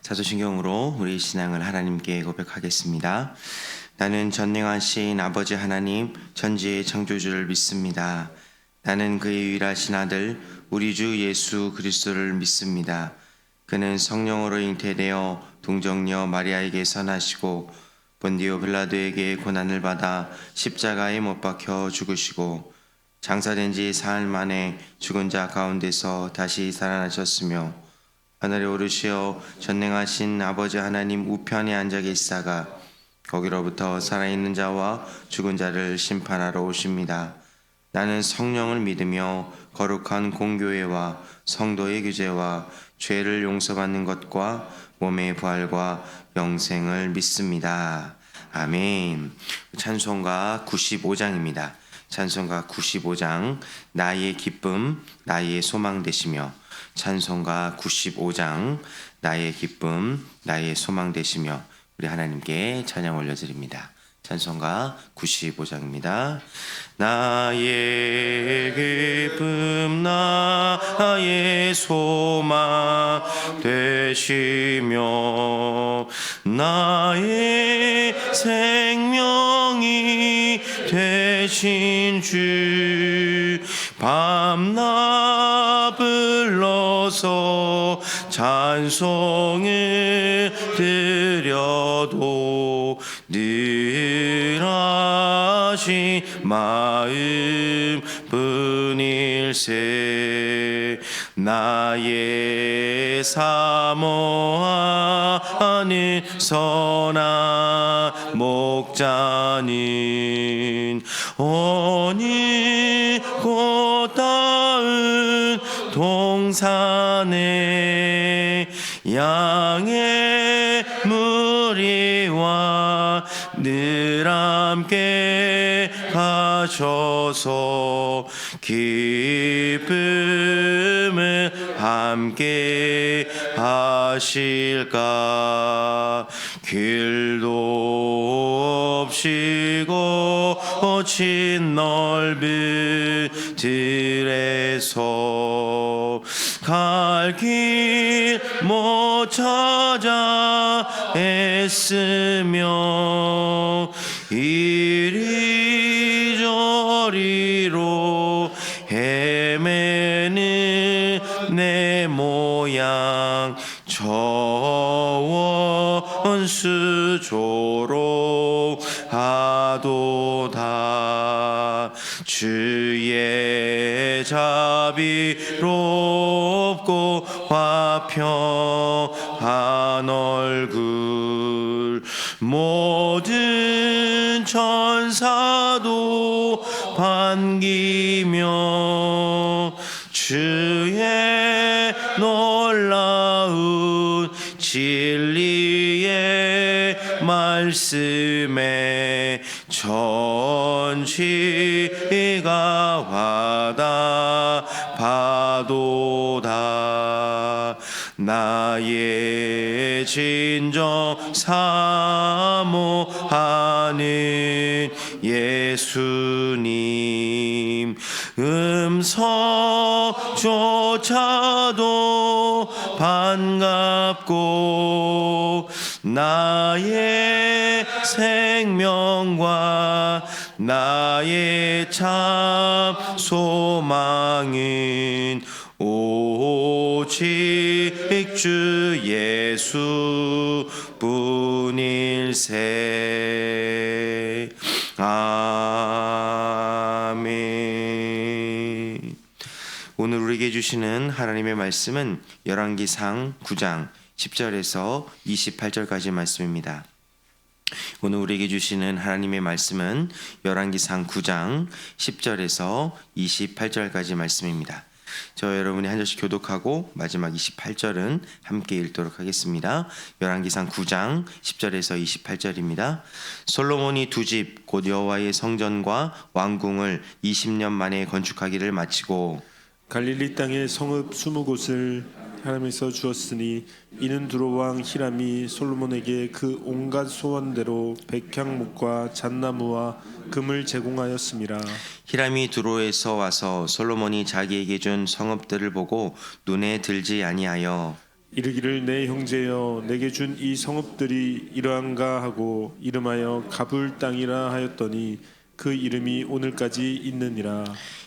사도신경으로 우리 신앙을 하나님께 고백하겠습니다. 나는 전능하신 아버지 하나님 천지의 창조주를 믿습니다. 나는 그의 유일하신 아들 우리 주 예수 그리스도를 믿습니다. 그는 성령으로 잉태되어 동정녀 마리아에게 선하시고 본디오 빌라도에게 고난을 받아 십자가에 못 박혀 죽으시고 장사된 지 사흘 만에 죽은 자 가운데서 다시 살아나셨으며 하늘에 오르시어 전능하신 아버지 하나님 우편에 앉아 계시다가 거기로부터 살아있는 자와 죽은 자를 심판하러 오십니다. 나는 성령을 믿으며 거룩한 공교회와 성도의 규제와 죄를 용서받는 것과 몸의 부활과 영생을 믿습니다. 아멘. 찬송가 95장입니다. 찬송가 95장 나의 기쁨 나의 소망 되시며 찬송가 95장 나의 기쁨 나의 소망 되시며 우리 하나님께 찬양 올려드립니다. 찬송가 95장입니다. 나의 기쁨 나의 소망 되시며 나의 생명이 되신 주 밤낮 불러서 찬송을 드려도 늘 하신 마음 뿐일세. 나의 사모하는 선한 목자는 어느 꽃다운 동산에 양의 무리와 늘 함께 가셔서 기쁨을 함께 하실까. 길도 없이 거친 넓은 들에서 갈 길 못 찾아 애쓰며 이리저리로 헤매는 내 모양 저원수조록 하도다. 주의 자비롭고 화평한 얼굴 모든 천사도 반기며 주의 놀라운 진리의 말씀에 전지가 화답하도다. 나의 진정 사모하는 예수님 음성조차도 반갑고 나의 생명과 나의 참 소망은 오직 주 예수 뿐일세. 아멘. 오늘 우리에게 주시는 하나님의 말씀은 열왕기상 9장 10절에서 28절까지 말씀입니다. 오늘 우리에게 주시는 하나님의 말씀은 열왕기상 9장 10절에서 28절까지 말씀입니다. 저 여러분이 한 절씩 교독하고 마지막 28절은 함께 읽도록 하겠습니다. 열왕기상 9장 10절에서 28절입니다. 솔로몬이 두 집 곧 여호와의 성전과 왕궁을 20년 만에 건축하기를 마치고 갈릴리 땅의 성읍 20곳을 하나님께서 주었으니 이는 두로 왕 히람이 솔로몬에게 그 온갖 소원대로 백향목과 잣나무와 금을 제공하였음이라. 히람이 두로에서 와서 솔로몬이 자기에게 준 성읍들을 보고 눈에 들지 아니하여 이르기를 내 형제여 내게 준 이 성읍들이 이러한가 하고 이름하여 가불 땅이라 하였더니 그 이름이 오늘까지 있느니라.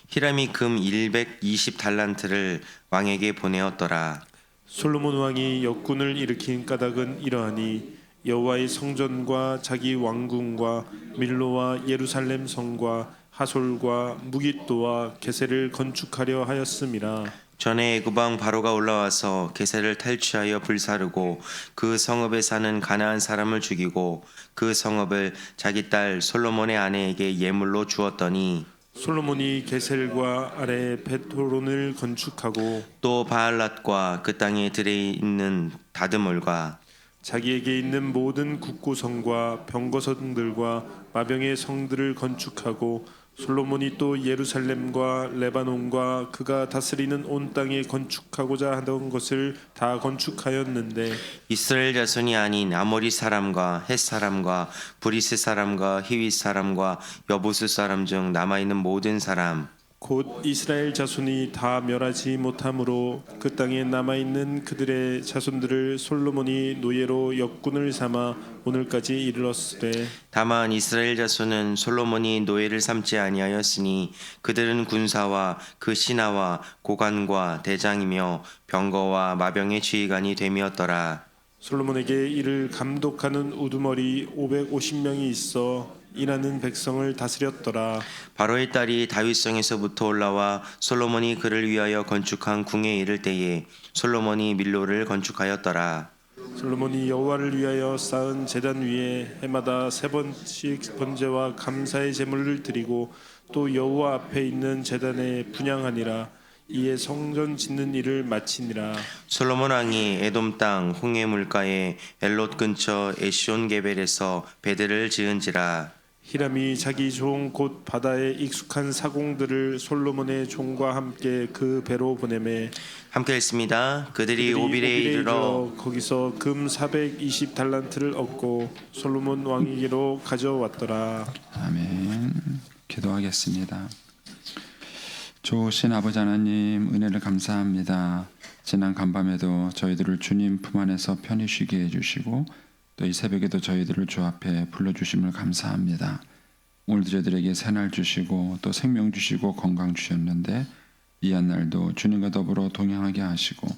히람이 금 120달란트를 왕에게 보내었더라. 솔로몬 왕이 역군을 일으킨 까닭은 이러하니 여호와의 성전과 자기 왕궁과 밀로와 예루살렘 성과 하솔과 무깃도와 게셀을 건축하려 하였음이라. 전에 애굽 왕 바로가 올라와서 게셀을 탈취하여 불사르고 그 성읍에 사는 가나안 사람을 죽이고 그 성읍을 자기 딸 솔로몬의 아내에게 예물로 주었더니 솔로몬이 게셀과 아래 베토론을 건축하고 또 바알랏과 그 땅에 들에 있는 다드몰과 자기에게 있는 모든 국고성과 병거성들과 마병의 성들을 건축하고 솔로몬이 또 예루살렘과 레바논과 그가 다스리는 온 땅에 건축하고자 하던 것을 다 건축하였는데 이스라엘 자손이 아닌 아모리 사람과 헷 사람과 브리스 사람과 히윗 사람과 여부수 사람 중 남아 있는 모든 사람 곧 이스라엘 자손이 다 멸하지 못하므로 그 땅에 남아 있는 그들의 자손들을 솔로몬이 노예로 역군을 삼아 오늘까지 이르렀으되 다만 이스라엘 자손은 솔로몬이 노예를 삼지 아니하였으니 그들은 군사와 그 신하와 고관과 대장이며 병거와 마병의 지휘관이 됨이었더라. 솔로몬에게 이를 감독하는 우두머리 550명이 있어 일하는 백성을 다스렸더라. 바로의 딸이 다윗성에서부터 올라와 솔로몬이 그를 위하여 건축한 궁에 이를 때에 솔로몬이 밀로를 건축하였더라. 솔로몬이 여호와를 위하여 쌓은 제단 위에 해마다 3번씩 번제와 감사의 제물을 드리고 또 여호와 앞에 있는 제단에 분향하니라. 이에 성전 짓는 일을 마치니라. 솔로몬 왕이 에돔 땅 홍해 물가에 엘롯 근처 에시온 게벨에서 베드를 지은지라. 히람이 자기 종 곧 바다에 익숙한 사공들을 솔로몬의 종과 함께 그 배로 보내매 함께 했습니다. 그들이 오빌에 이르러 거기서 금 420달란트를 얻고 솔로몬 왕에게로 가져왔더라. 아멘. 기도하겠습니다. 좋으신 아버지 하나님 은혜를 감사합니다. 지난 간밤에도 저희들을 주님 품 안에서 편히 쉬게 해주시고 또 이 새벽에도 저희들을 주 앞에 불러주심을 감사합니다. 오늘도 저희들에게 새날 주시고 또 생명 주시고 건강 주셨는데 이 한날도 주님과 더불어 동행하게 하시고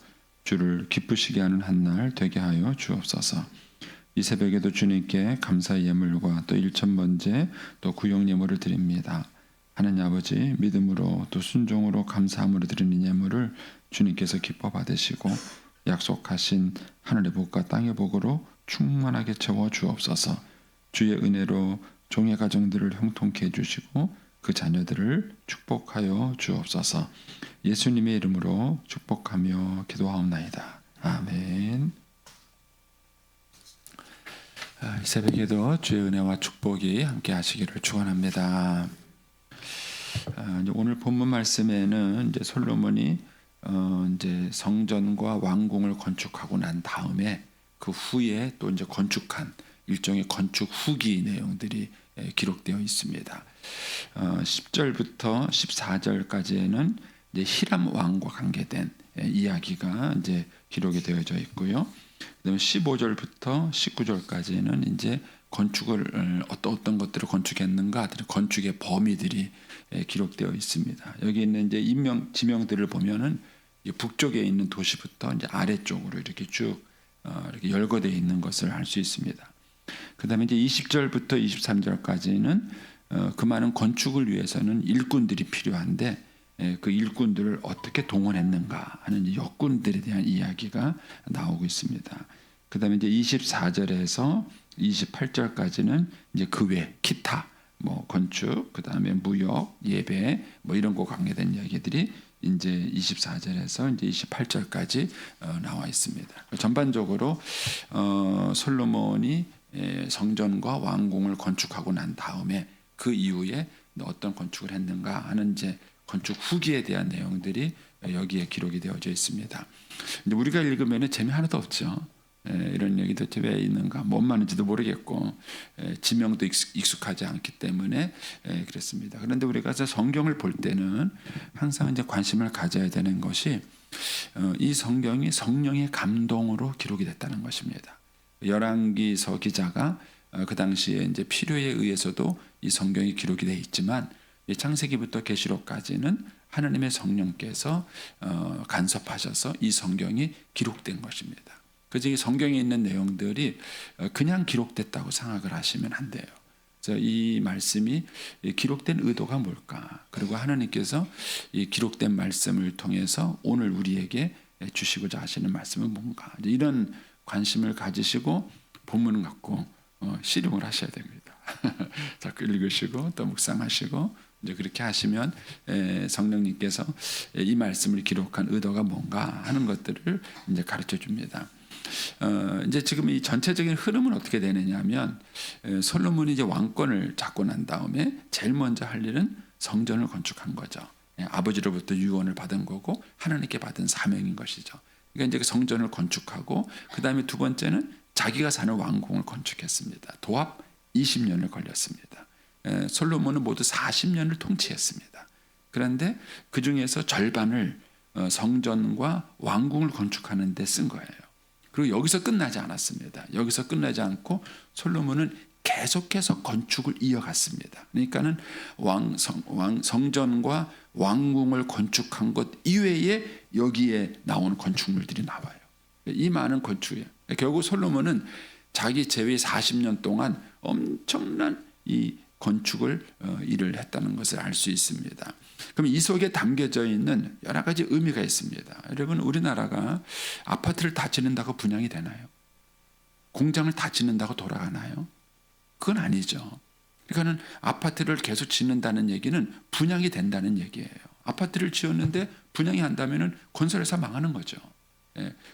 주를 기쁘시게 하는 한날 되게 하여 주옵소서. 이 새벽에도 주님께 감사의 예물과 또 일천번제 또 구역 예물을 드립니다. 하나님 아버지 믿음으로 또 순종으로 감사함으로 드리는 예물을 주님께서 기뻐 받으시고 약속하신 하늘의 복과 땅의 복으로 충만하게 채워 주옵소서. 주의 은혜로 종의 가정들을 형통케 해주시고 그 자녀들을 축복하여 주옵소서. 예수님의 이름으로 축복하며 기도하옵나이다. 아멘. 이 새벽에도 주의 은혜와 축복이 함께 하시기를 축원합니다. 오늘 본문 말씀에는 이제 솔로몬이 이제 성전과 왕궁을 건축하고 난 다음에 그 후에 또 이제 건축한 일종의 건축 후기 내용들이 기록되어 있습니다. 10절부터 14절까지에는 이제 히람 왕과 관계된 이야기가 이제 기록이 되어져 있고요. 그다음에 15절부터 19절까지는 이제 건축을 어떤 것들을 건축했는가, 건축의 범위들이 기록되어 있습니다. 여기 있는 이제 지명들을 보면은 북쪽에 있는 도시부터 이제 아래쪽으로 이렇게 쭉 이렇게 열거되어 있는 것을 알 수 있습니다. 그다음에 이제 20절부터 23절까지는 그 많은 건축을 위해서는 일꾼들이 필요한데 그 일꾼들을 어떻게 동원했는가 하는 역군들에 대한 이야기가 나오고 있습니다. 그다음에 이제 24절에서 28절까지는 이제 그 외 기타 뭐 건축, 그다음에 무역, 예배 뭐 이런 거 관계된 이야기들이 이제 24절에서 이제 28절까지 나와 있습니다. 전반적으로 솔로몬이 성전과 왕궁을 건축하고 난 다음에 그 이후에 어떤 건축을 했는가 하는 이제 건축 후기에 대한 내용들이 여기에 기록이 되어져 있습니다. 근데 우리가 읽으면 재미 하나도 없죠. 이런 얘기 도대체 왜 있는가, 뭔 말인지도 모르겠고 지명도 익숙하지 않기 때문에 그렇습니다. 그런데 우리가 성경을 볼 때는 항상 이제 관심을 가져야 되는 것이 이 성경이 성령의 감동으로 기록이 됐다는 것입니다. 열왕기서 기자가 그 당시에 이제 필요에 의해서도 이 성경이 기록이 돼 있지만 이 창세기부터 계시록까지는 하나님의 성령께서 간섭하셔서 이 성경이 기록된 것입니다. 그래서 이 성경에 있는 내용들이 그냥 기록됐다고 생각을 하시면 안 돼요. 그래서 이 말씀이 기록된 의도가 뭘까? 그리고 하나님께서 이 기록된 말씀을 통해서 오늘 우리에게 주시고자 하시는 말씀은 뭔가? 이런 관심을 가지시고 본문을 갖고 실용을 하셔야 됩니다. 자꾸 읽으시고 또 묵상하시고 이제 그렇게 하시면 성령님께서 이 말씀을 기록한 의도가 뭔가 하는 것들을 이제 가르쳐 줍니다. 이제 지금 이 전체적인 흐름은 어떻게 되느냐면 솔로몬이 이제 왕권을 잡고 난 다음에 제일 먼저 할 일은 성전을 건축한 거죠. 아버지로부터 유언을 받은 거고 하나님께 받은 사명인 것이죠. 그러니까 이제 그 성전을 건축하고 그 다음에 두 번째는 자기가 사는 왕궁을 건축했습니다. 도합 20년을 걸렸습니다. 솔로몬은 모두 40년을 통치했습니다. 그런데 그 중에서 절반을 성전과 왕궁을 건축하는 데 쓴 거예요. 그리고 여기서 끝나지 않았습니다. 여기서 끝나지 않고 솔로몬은 계속해서 건축을 이어갔습니다. 그러니까는 성전과 왕궁을 건축한 것 이외에 여기에 나온 건축물들이 나와요. 이 많은 건축이에요. 결국 솔로몬은 자기 재위 40년 동안 엄청난 이 건축을 일을 했다는 것을 알 수 있습니다. 그럼 이 속에 담겨져 있는 여러 가지 의미가 있습니다. 여러분, 우리나라가 아파트를 다 짓는다고 분양이 되나요? 공장을 다 짓는다고 돌아가나요? 그건 아니죠. 그러니까는 아파트를 계속 짓는다는 얘기는 분양이 된다는 얘기예요. 아파트를 지었는데 분양이 한다면은 건설회사 망하는 거죠.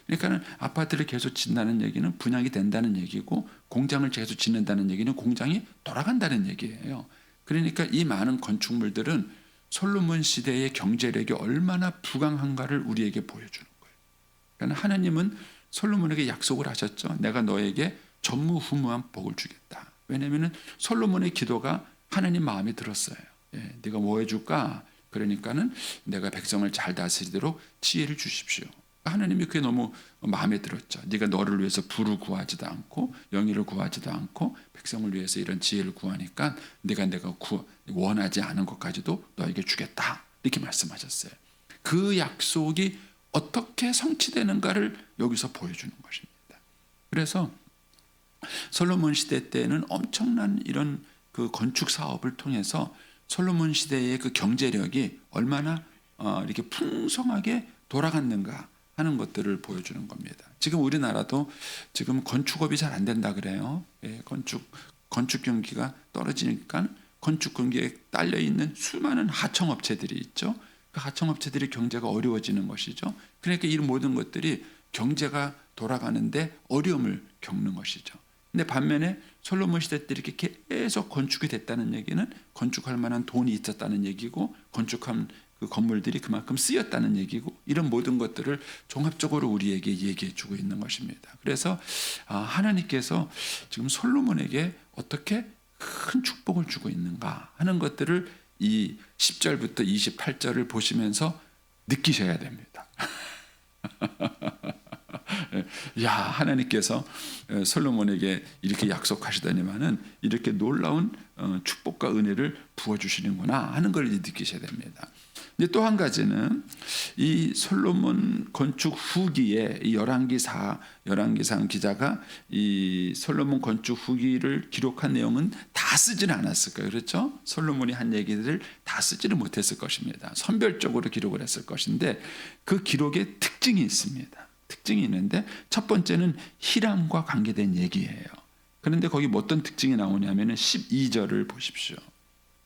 그러니까는 아파트를 계속 짓는다는 얘기는 분양이 된다는 얘기고, 공장을 계속 짓는다는 얘기는 공장이 돌아간다는 얘기예요. 그러니까 이 많은 건축물들은 솔로몬 시대의 경제력이 얼마나 부강한가를 우리에게 보여주는 거예요. 그러니까 하나님은 솔로몬에게 약속을 하셨죠. 내가 너에게 전무후무한 복을 주겠다. 왜냐하면 솔로몬의 기도가 하나님 마음에 들었어요. 네가 뭐 해줄까? 그러니까는 내가 백성을 잘 다스리도록 지혜를 주십시오. 하나님이 그게 너무 마음에 들었죠. 네가 너를 위해서 부를 구하지도 않고 영예를 구하지도 않고 백성을 위해서 이런 지혜를 구하니까 내가 원하지 않은 것까지도 너에게 주겠다. 이렇게 말씀하셨어요. 그 약속이 어떻게 성취되는가를 여기서 보여주는 것입니다. 그래서 솔로몬 시대 때는 엄청난 이런 그 건축 사업을 통해서 솔로몬 시대의 그 경제력이 얼마나 이렇게 풍성하게 돌아갔는가 하는 것들을 보여주는 겁니다. 지금 우리나라도 지금 건축업이 잘 안 된다 그래요. 건축 경기가 떨어지니까 건축 경기에 딸려 있는 수많은 하청업체들이 있죠. 그 하청업체들이 경제가 어려워지는 것이죠. 그러니까 이 모든 것들이 경제가 돌아가는데 어려움을 겪는 것이죠. 근데 반면에 솔로몬 시대 때 이렇게 계속 건축이 됐다는 얘기는 건축할 만한 돈이 있었다는 얘기고, 건축한 그 건물들이 그만큼 쓰였다는 얘기고, 이런 모든 것들을 종합적으로 우리에게 얘기해 주고 있는 것입니다. 그래서 하나님께서 지금 솔로몬에게 어떻게 큰 축복을 주고 있는가 하는 것들을 이 10절부터 28절을 보시면서 느끼셔야 됩니다. 야, 하나님께서 솔로몬에게 이렇게 약속하시더니만은 이렇게 놀라운 축복과 은혜를 부어주시는구나 하는 걸 느끼셔야 됩니다. 이제 또 한 가지는 이 솔로몬 건축 후기에 이 열왕기상 기자가 이 솔로몬 건축 후기를 기록한 내용은 다 쓰지는 않았을 거예요. 그렇죠? 솔로몬이 한 얘기들을 다 쓰지는 못했을 것입니다. 선별적으로 기록을 했을 것인데 그 기록에 특징이 있습니다. 특징이 있는데 첫 번째는 히람과 관계된 얘기예요. 그런데 거기 어떤 특징이 나오냐면 12절을 보십시오.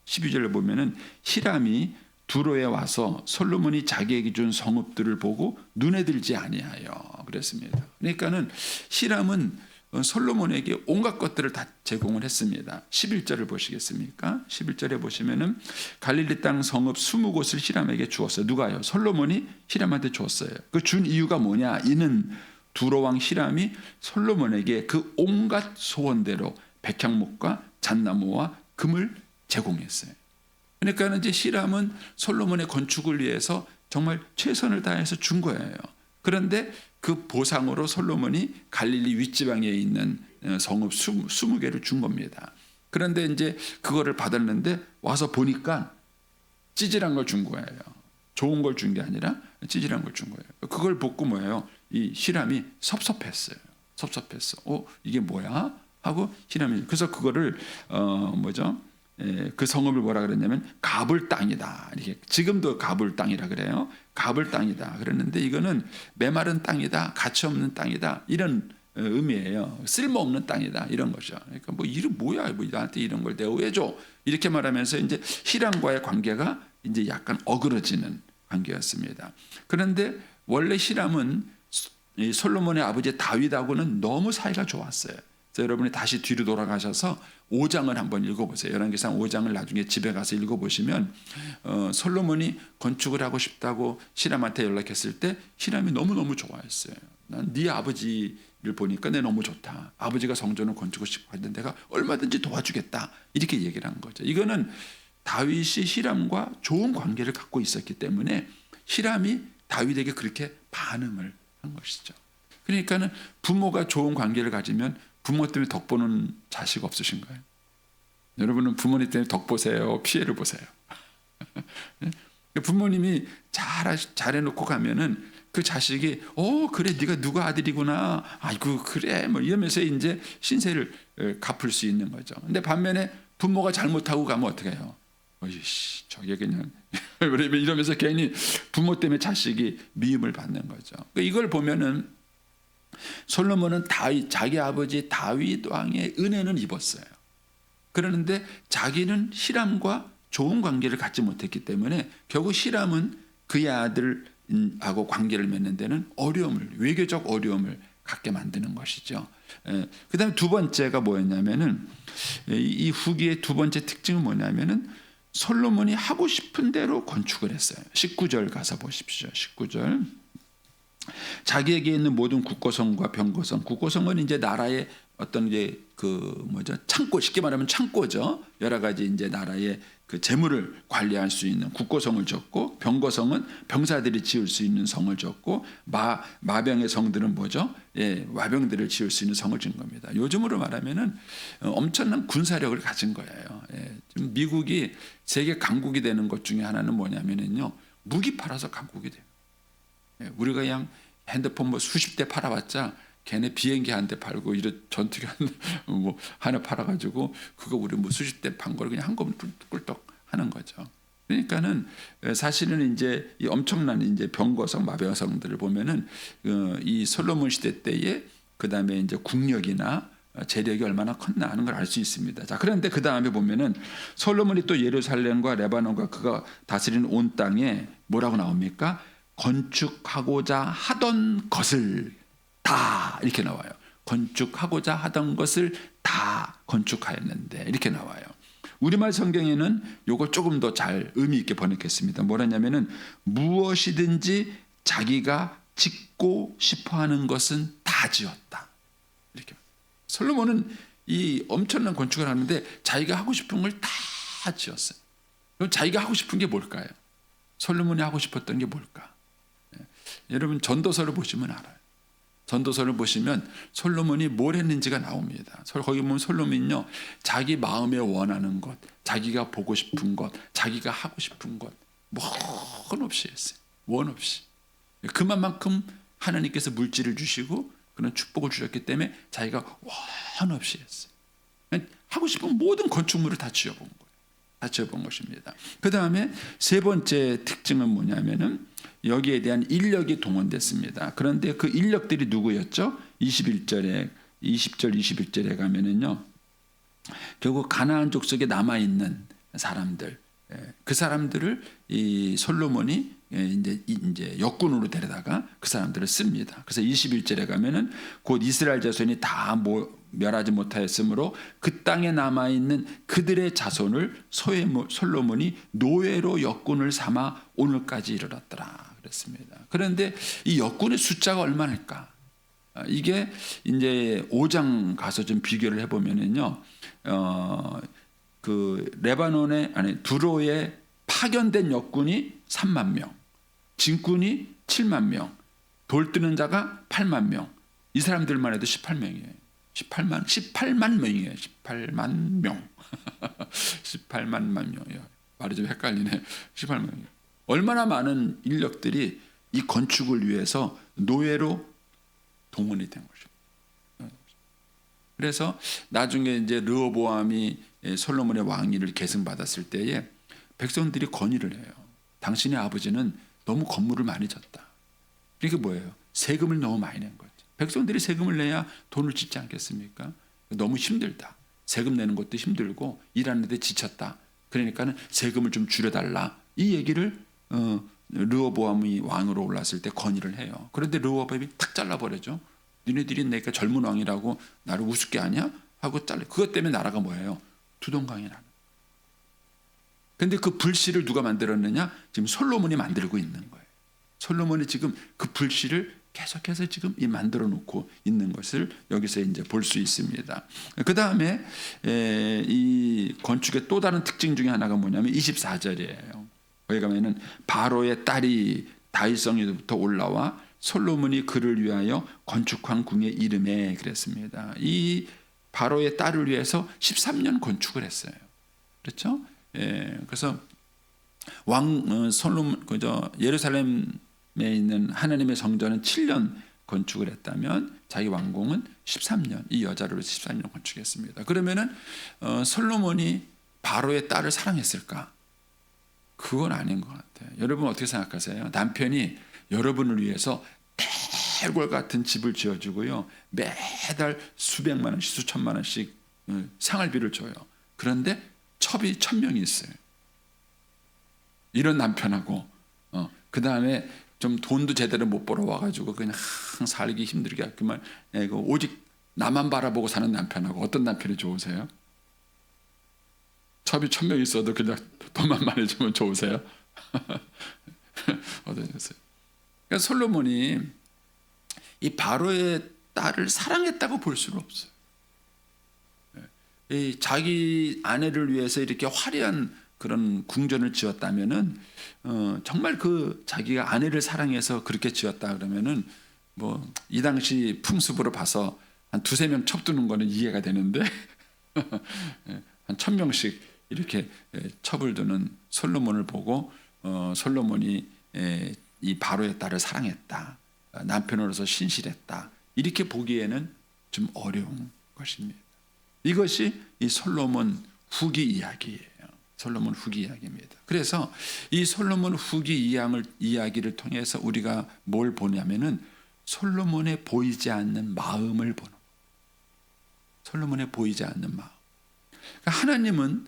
12절을 보면은 히람이 두로에 와서 솔로몬이 자기에게 준 성읍들을 보고 눈에 들지 아니하여 그랬습니다. 그러니까는 히람은 솔로몬에게 온갖 것들을 다 제공을 했습니다. 11절을 보시겠습니까? 11절에 보시면은 갈릴리 땅 성읍 20곳을 히람에게 주었어요. 누가요? 솔로몬이 히람한테 줬어요. 그 준 이유가 뭐냐? 이는 두로 왕 히람이 솔로몬에게 그 온갖 소원대로 백향목과 잣나무와 금을 제공했어요. 그러니까 이제 히람은 솔로몬의 건축을 위해서 정말 최선을 다해서 준 거예요. 그런데 그 보상으로 솔로몬이 갈릴리 윗지방에 있는 성읍 20개를 준 겁니다. 그런데 이제 그거를 받았는데 와서 보니까 찌질한 걸 준 거예요. 좋은 걸 준 게 아니라 찌질한 걸 준 거예요. 그걸 보고 뭐예요? 이 히람이 섭섭했어요. 이게 뭐야? 하고 히람이 그래서 그거를 그 성읍을 뭐라 그랬냐면 가불 땅이다. 이렇게 지금도 가불 땅이라 그래요. 가불 땅이다. 그랬는데 이거는 메마른 땅이다. 가치 없는 땅이다. 이런 의미예요. 쓸모없는 땅이다. 이런 거죠. 그러니까 뭐 이름 뭐야? 뭐 나한테 이런 걸 내가 왜 줘? 이렇게 말하면서 이제 히람과의 관계가 이제 약간 어그러지는 관계였습니다. 그런데 원래 히람은 이 솔로몬의 아버지 다윗하고는 너무 사이가 좋았어요. 그래서 여러분이 다시 뒤로 돌아가셔서 5장을 한번 읽어보세요. 열왕기상 5장을 나중에 집에 가서 읽어보시면 솔로몬이 건축을 하고 싶다고 히람한테 연락했을 때 히람이 너무너무 좋아했어요. 난 네 아버지를 보니까 내 너무 좋다. 아버지가 성전을 건축을 싶어 했는데 내가 얼마든지 도와주겠다. 이렇게 얘기를 한 거죠. 이거는 다윗이 히람과 좋은 관계를 갖고 있었기 때문에 히람이 다윗에게 그렇게 반응을 한 것이죠. 그러니까는 부모가 좋은 관계를 가지면 부모 때문에 덕 보는 자식 없으신가요? 여러분은 부모님 때문에 덕 보세요? 피해를 보세요? 부모님이 잘해놓고 가면은 그 자식이 그래 네가 누가 아들이구나. 아이고 그래 뭐 이러면서 이제 신세를 갚을 수 있는 거죠. 근데 반면에 부모가 잘못하고 가면 어떻게 해요? 어이씨 저게 그냥 이러면서 괜히 부모 때문에 자식이 미움을 받는 거죠. 이걸 보면은 솔로몬은 자기 아버지 다윗 왕의 은혜는 입었어요. 그러는데 자기는 히람과 좋은 관계를 갖지 못했기 때문에 결국 히람은 그의 아들하고 관계를 맺는 데는 외교적 어려움을 갖게 만드는 것이죠. 그 다음에 두 번째가 뭐였냐면은 이 후기의 두 번째 특징은 뭐냐면은 솔로몬이 하고 싶은 대로 건축을 했어요. 19절 가서 보십시오. 19절. 자기에게 있는 모든 국고성과 병거성. 국고성은 이제 나라의 어떤 이제 창고, 쉽게 말하면 창고죠. 여러 가지 이제 나라의 그 재물을 관리할 수 있는 국고성을 줬고, 병거성은 병사들이 지을 수 있는 성을 줬고, 마병의 성들은 뭐죠? 와병들을 지을 수 있는 성을 준 겁니다. 요즘으로 말하면은 엄청난 군사력을 가진 거예요. 지금 미국이 세계 강국이 되는 것 중에 하나는 뭐냐면은요, 무기 팔아서 강국이 돼요. 우리가 그냥 핸드폰 뭐 수십 대 팔아봤자 걔네 비행기 한 대 팔고 이런 전투기 뭐 하나 팔아가지고 그거 우리 뭐 수십 대 판 걸 그냥 한꺼번에 꿀떡 하는 거죠. 그러니까는 사실은 이제 이 엄청난 이제 병거성, 마병성들을 보면은 이 솔로몬 시대 때에 그 다음에 이제 국력이나 재력이 얼마나 컸나 하는 걸 알 수 있습니다. 자, 그런데 그 다음에 보면은 솔로몬이 또 예루살렘과 레바논과 그가 다스리는 온 땅에 뭐라고 나옵니까? 건축하고자 하던 것을 다 이렇게 나와요. 건축하고자 하던 것을 다 건축하였는데 이렇게 나와요. 우리말 성경에는 이걸 조금 더 잘 의미 있게 번역했습니다. 뭐라냐면은 무엇이든지 자기가 짓고 싶어하는 것은 다 지었다. 이렇게. 솔로몬은 이 엄청난 건축을 하는데 자기가 하고 싶은 걸 다 지었어요. 그럼 자기가 하고 싶은 게 뭘까요? 솔로몬이 하고 싶었던 게 뭘까? 여러분 전도서를 보시면 알아요. 전도서를 보시면 솔로몬이 뭘 했는지가 나옵니다. 거기 보면 솔로몬은요, 자기 마음에 원하는 것, 자기가 보고 싶은 것, 자기가 하고 싶은 것, 원 없이 했어요. 원 없이. 그만큼 하나님께서 물질을 주시고 그런 축복을 주셨기 때문에 자기가 원 없이 했어요. 하고 싶은 모든 건축물을 다 지어본 거예요. 다 지어본 것입니다. 그 다음에 세 번째 특징은 뭐냐면은 여기에 대한 인력이 동원됐습니다. 그런데 그 인력들이 누구였죠? 20절 21절에 가면은요, 결국 가나안 족속에 남아 있는 사람들, 그 사람들을 이 솔로몬이 이제 역군으로 데려다가 그 사람들을 씁니다. 그래서 21절에 가면은 곧 이스라엘 자손이 다 멸하지 못하였으므로 그 땅에 남아 있는 그들의 자손을 솔로몬이 노예로 역군을 삼아 오늘까지 이르렀더라 그랬습니다. 그런데 이 역군의 숫자가 얼마일까? 이게 이제 5장 가서 좀 비교를 해보면은요, 그 두로에 파견된 역군이 3만 명, 진군이 7만 명, 돌 뜨는 자가 8만 명. 이 사람들만 해도 18명이에요. 18만 명이에요. 18만 명. 18만 명이에요. 말이 좀 헷갈리네. 18만 명. 얼마나 많은 인력들이 이 건축을 위해서 노예로 동원이 된 것입니다. 그래서 나중에 이제 르호보암이 솔로몬의 왕위를 계승받았을 때에 백성들이 건의를 해요. 당신의 아버지는 너무 건물을 많이 졌다. 이게 뭐예요? 세금을 너무 많이 낸 거죠. 백성들이 세금을 내야 돈을 짓지 않겠습니까? 너무 힘들다. 세금 내는 것도 힘들고 일하는 데 지쳤다. 그러니까는 세금을 좀 줄여달라. 이 얘기를 르호보암이 왕으로 올랐을 때 건의를 해요. 그런데 르호보암이 탁 잘라버려죠. 니네들이 내가 젊은 왕이라고 나를 우습게 하냐? 하고 잘라. 그것 때문에 나라가 뭐예요? 두동강이 나는. 근데 그 불씨를 누가 만들었느냐? 지금 솔로몬이 만들고 있는 거예요. 솔로몬이 지금 그 불씨를 계속해서 지금 만들어 놓고 있는 것을 여기서 이제 볼 수 있습니다. 그 다음에 이 건축의 또 다른 특징 중에 하나가 뭐냐면 24절이에요. 거기 가면은 바로의 딸이 다윗성에부터 올라와 솔로몬이 그를 위하여 건축한 궁의 이름에 그랬습니다. 이 바로의 딸을 위해서 13년 건축을 했어요. 그렇죠? 그래서 솔로몬 예루살렘에 있는 하나님의 성전은 7년 건축을 했다면 자기 왕궁은 13년, 이 여자를 위해서 13년 건축했습니다. 그러면은 솔로몬이 바로의 딸을 사랑했을까? 그건 아닌 것 같아요. 여러분 어떻게 생각하세요? 남편이 여러분을 위해서 대궐 같은 집을 지어주고요, 매달 수백만 원씩 수천만 원씩 생활비를 줘요. 그런데 첩이 1000명이 있어요. 이런 남편하고 그 다음에 좀 돈도 제대로 못 벌어 와가지고 그냥 살기 힘들게 했구만. 오직 나만 바라보고 사는 남편하고 어떤 남편이 좋으세요? 첩이 1000명 있어도 그냥 돈만 많이 주면 좋으세요? 어떠셨어요? 그러니까 솔로몬이 이 바로의 딸을 사랑했다고 볼 수는 없어요. 이 자기 아내를 위해서 이렇게 화려한 그런 궁전을 지었다면은 정말 그 자기가 아내를 사랑해서 그렇게 지었다 그러면은 뭐 이 당시 풍습으로 봐서 한 2-3명 첩두는 거는 이해가 되는데 한 1000명씩 이렇게 첩을 두는 솔로몬을 보고 솔로몬이 이 바로의 딸을 사랑했다, 남편으로서 신실했다, 이렇게 보기에는 좀 어려운 것입니다. 이것이 이 솔로몬 후기 이야기예요. 솔로몬 후기 이야기입니다. 그래서 이 솔로몬 후기 이야기를 통해서 우리가 뭘 보냐면은 솔로몬의 보이지 않는 마음을 보는, 솔로몬의 보이지 않는 마음. 그러니까 하나님은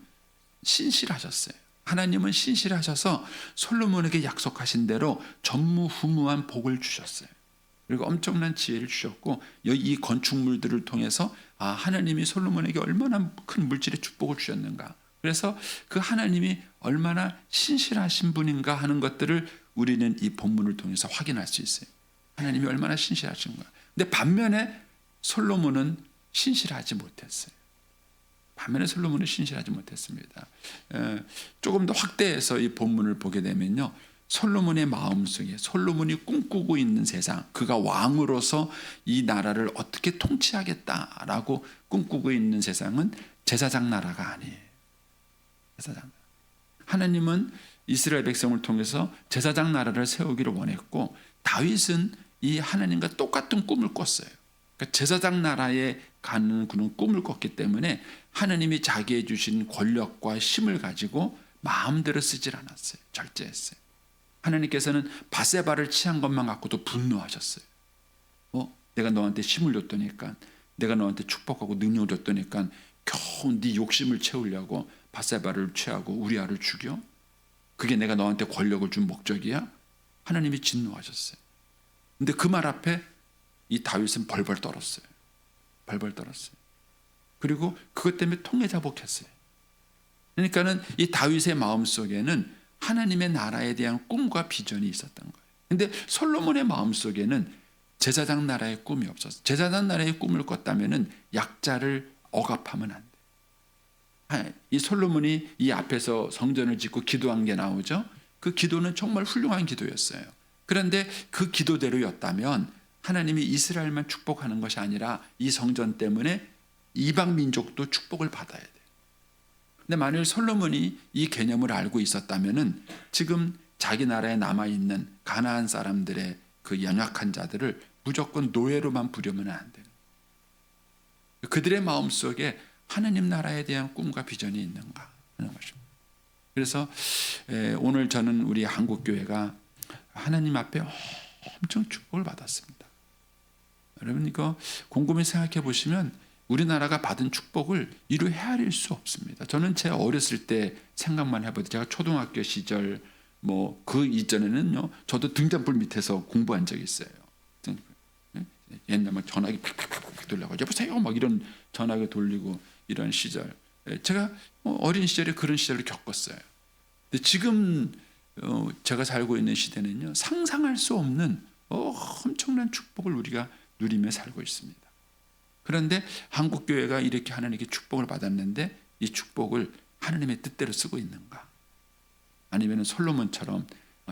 신실하셨어요. 하나님은 신실하셔서 솔로몬에게 약속하신 대로 전무후무한 복을 주셨어요. 그리고 엄청난 지혜를 주셨고 이 건축물들을 통해서 하나님이 솔로몬에게 얼마나 큰 물질의 축복을 주셨는가. 그래서 그 하나님이 얼마나 신실하신 분인가 하는 것들을 우리는 이 본문을 통해서 확인할 수 있어요. 하나님이 얼마나 신실하신가. 근데 반면에 솔로몬은 신실하지 못했어요. 반면에 솔로몬은 신실하지 못했습니다. 조금 더 확대해서 이 본문을 보게 되면요, 솔로몬의 마음속에 솔로몬이 꿈꾸고 있는 세상, 그가 왕으로서 이 나라를 어떻게 통치하겠다라고 꿈꾸고 있는 세상은 제사장 나라가 아니에요. 제사장. 하나님은 이스라엘 백성을 통해서 제사장 나라를 세우기를 원했고 다윗은 이 하나님과 똑같은 꿈을 꿨어요. 그러니까 제사장 나라에 가는 그런 꿈을 꿨기 때문에 하나님이 자기에 주신 권력과 힘을 가지고 마음대로 쓰질 않았어요. 절제했어요. 하나님께서는 바세바를 취한 것만 갖고도 분노하셨어요. 내가 너한테 힘을 줬더니까, 내가 너한테 축복하고 능력을 줬더니까 겨우 네 욕심을 채우려고 바세바를 취하고 우리아를 죽여? 그게 내가 너한테 권력을 준 목적이야? 하나님이 진노하셨어요. 근데 그 말 앞에 이 다윗은 벌벌 떨었어요. 벌벌 떨었어요. 그리고 그것 때문에 통회자복했어요. 그러니까는 이 다윗의 마음속에는 하나님의 나라에 대한 꿈과 비전이 있었던 거예요. 근데 솔로몬의 마음속에는 제사장 나라의 꿈이 없었어요. 제사장 나라의 꿈을 꿨다면은 약자를 억압하면 안 돼. 이 솔로몬이 이 앞에서 성전을 짓고 기도한 게 나오죠. 그 기도는 정말 훌륭한 기도였어요. 그런데 그 기도대로였다면 하나님이 이스라엘만 축복하는 것이 아니라 이 성전 때문에 이방 민족도 축복을 받아야 돼요. 근데 만일 솔로몬이 이 개념을 알고 있었다면은 지금 자기 나라에 남아 있는 가나안 사람들의 그 연약한 자들을 무조건 노예로만 부려면 안 돼요. 그들의 마음속에 하나님 나라에 대한 꿈과 비전이 있는가 하는 것입니다. 그래서 오늘 저는 우리 한국 교회가 하나님 앞에 엄청 축복을 받았습니다. 여러분 이거 곰곰이 생각해 보시면 우리나라가 받은 축복을 이루 헤아릴 수 없습니다. 저는 제 어렸을 때 생각만 해봐도 제가 초등학교 시절 뭐 그 이전에는요 저도 등잔불 밑에서 공부한 적이 있어요. 옛날 막 전화기 팍팍팍 돌려가지고 여보세요 막 이런 전화기 돌리고 이런 시절 제가 어린 시절에 그런 시절을 겪었어요. 근데 지금 제가 살고 있는 시대는요 상상할 수 없는 엄청난 축복을 우리가 누리며 살고 있습니다. 그런데 한국 교회가 이렇게 하나님께 축복을 받았는데 이 축복을 하나님의 뜻대로 쓰고 있는가? 아니면 솔로몬처럼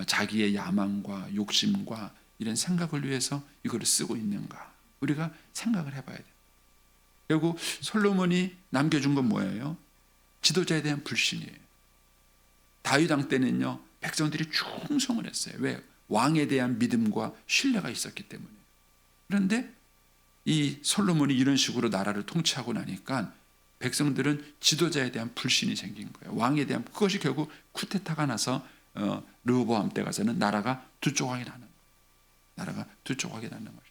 자기의 야망과 욕심과 이런 생각을 위해서 이거를 쓰고 있는가? 우리가 생각을 해봐야 돼요. 결국 솔로몬이 남겨준 건 뭐예요? 지도자에 대한 불신이에요. 다윗 왕 때는요 백성들이 충성을 했어요. 왜? 왕에 대한 믿음과 신뢰가 있었기 때문에. 그런데 이 솔로몬이 이런 식으로 나라를 통치하고 나니까 백성들은 지도자에 대한 불신이 생긴 거예요. 왕에 대한 그것이 결국 쿠데타가 나서 르호보암 때 가서는 나라가 두 조각이 나는 거예요. 나라가 두 조각이 나는 거죠.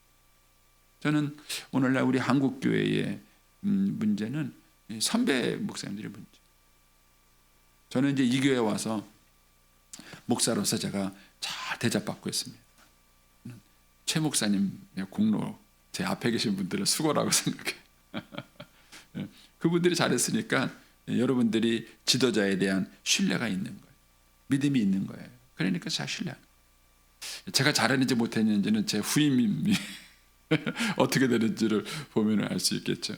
저는 오늘날 우리 한국 교회의 문제는 선배 목사님들의 문제. 저는 이제 이 교회에 와서 목사로서 제가 잘 대접받고 있습니다. 최 목사님의 공로, 제 앞에 계신 분들의 수고라고 생각해요. 그분들이 잘했으니까 여러분들이 지도자에 대한 신뢰가 있는 거예요. 믿음이 있는 거예요. 그러니까 잘 신뢰하는 거예요. 제가 잘했는지 못했는지는 제 후임이 어떻게 되는지를 보면 알 수 있겠죠.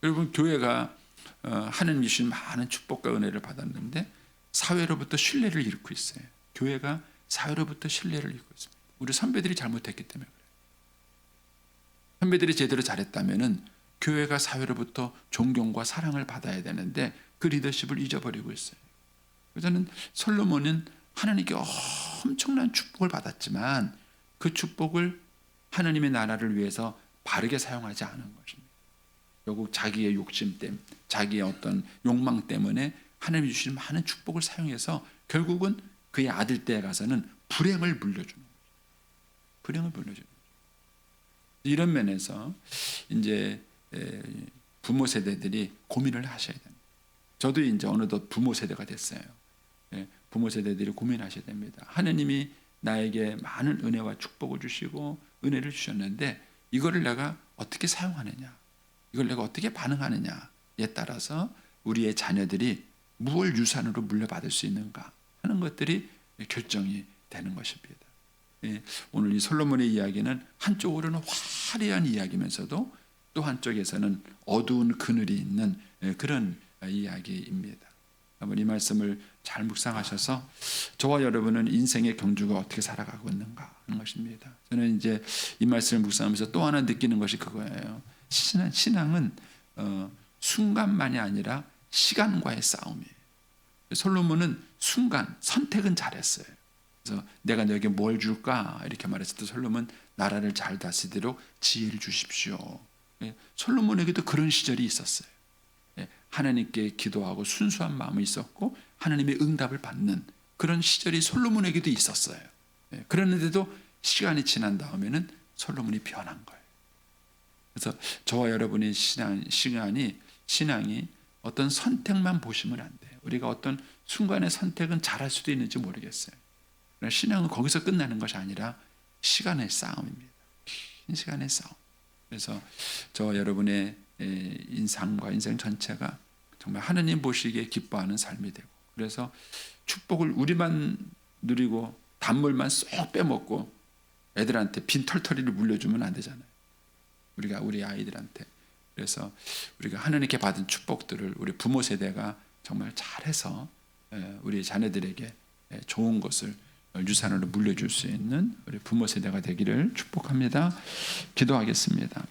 여러분 교회가 하나님이 주신 많은 축복과 은혜를 받았는데 사회로부터 신뢰를 잃고 있어요. 교회가 사회로부터 신뢰를 잃고 있습니다. 우리 선배들이 잘못했기 때문에 그래요. 선배들이 제대로 잘했다면은 교회가 사회로부터 존경과 사랑을 받아야 되는데 그 리더십을 잊어버리고 있어요. 저는 솔로몬은 하나님께 엄청난 축복을 받았지만 그 축복을 하나님의 나라를 위해서 바르게 사용하지 않은 것입니다. 결국 자기의 욕심 때문에, 자기의 어떤 욕망 때문에 하나님이 주신 많은 축복을 사용해서 결국은 그의 아들 때에 가서는 불행을 물려주는 거죠. 불행을 물려주는 거죠. 이런 면에서 이제 부모 세대들이 고민을 하셔야 됩니다. 저도 이제 어느덧 부모 세대가 됐어요. 부모 세대들이 고민하셔야 됩니다. 하나님이 나에게 많은 은혜와 축복을 주시고 은혜를 주셨는데 이거를 내가 어떻게 사용하느냐, 이걸 내가 어떻게 반응하느냐에 따라서 우리의 자녀들이 무엇을 유산으로 물려받을 수 있는가 하는 것들이 결정이 되는 것입니다. 오늘 이 솔로몬의 이야기는 한쪽으로는 화려한 이야기면서도 또 한쪽에서는 어두운 그늘이 있는 그런 이야기입니다. 한번 이 말씀을 잘 묵상하셔서 저와 여러분은 인생의 경주가 어떻게 살아가고 있는가 하는 것입니다. 저는 이제 이 말씀을 묵상하면서 또 하나 느끼는 것이 그거예요. 신앙은 순간만이 아니라 시간과의 싸움이에요. 솔로몬은 순간 선택은 잘했어요. 그래서 내가 너에게 뭘 줄까 이렇게 말했을 때 솔로몬 나라를 잘 다스리도록 지혜를 주십시오. 솔로몬에게도 그런 시절이 있었어요. 하나님께 기도하고 순수한 마음이 있었고 하나님의 응답을 받는 그런 시절이 솔로몬에게도 있었어요. 그랬는데도 시간이 지난 다음에는 솔로몬이 변한 거예요. 그래서 저와 여러분의 신앙이 어떤 선택만 보시면 안 돼요. 우리가 어떤 순간의 선택은 잘할 수도 있는지 모르겠어요. 그러나 신앙은 거기서 끝나는 것이 아니라 시간의 싸움입니다. 긴 시간의 싸움. 그래서 저와 여러분의 인상과 인생 전체가 정말 하나님 보시기에 기뻐하는 삶이 되고, 그래서 축복을 우리만 누리고 단물만 쏙 빼먹고 애들한테 빈털터리를 물려주면 안 되잖아요. 우리가 우리 아이들한테. 그래서 우리가 하나님께 받은 축복들을 우리 부모 세대가 정말 잘해서 우리 자녀들에게 좋은 것을 유산으로 물려줄 수 있는 우리 부모 세대가 되기를 축복합니다. 기도하겠습니다.